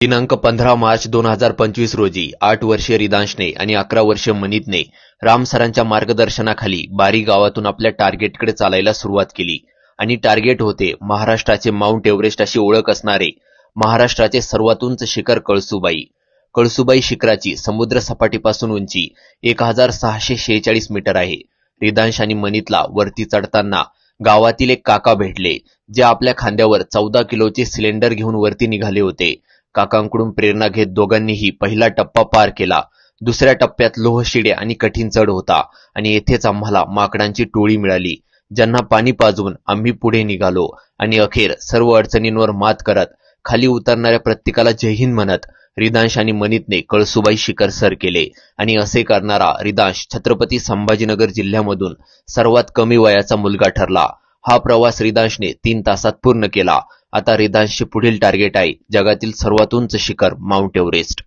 दिनांक 15 मार्च 2025 रोजी 8 वर्षीय रिदांशने आणि 11 वर्षीय मनीतने राम सरांच्या मार्गदर्शनाखाली बारी गावातून आपल्या टार्गेटकडे चालायला सुरुवात केली आणि टार्गेट होते महाराष्ट्राचे माउंट एव्हरेस्ट अशी ओळख असणारे महाराष्ट्राचे सर्वात उंच शिखर कळसुबाई. कळसुबाई शिखराची समुद्र सपाटीपासून उंची 1646 मीटर आहे. रिदांश आणि मनीतला वरती चढताना गावातील एक काका भेटले, जे आपल्या खांद्यावर 14 किलोचे सिलेंडर घेऊन वरती निघाले होते. काकांकडून प्रेरणा घेत दोघांनीही पहिला टप्पा पार केला. दुसऱ्या टप्प्यात लोहशिडे आणि कठीण चढ होता आणि येथेच आम्हाला माकडांची टोळी मिळाली, ज्यांना पाणी पाजवून आम्ही पुढे निघालो आणि अखेर सर्व अडचणींवर मात करत खाली उतरणाऱ्या प्रत्येकाला जय हिंद म्हणत रिदांश आणि मनीतने कळसुबाई शिखर सर केले. आणि असे करणारा रिदांश छत्रपती संभाजीनगर जिल्ह्यामधून सर्वात कमी वयाचा मुलगा ठरला. हा प्रवास रिदांशने 3 तासात पूर्ण केला. आता रिदांशचे पुढील टार्गेट आहे जगातील सर्वात उंच शिखर माउंट एव्हरेस्ट.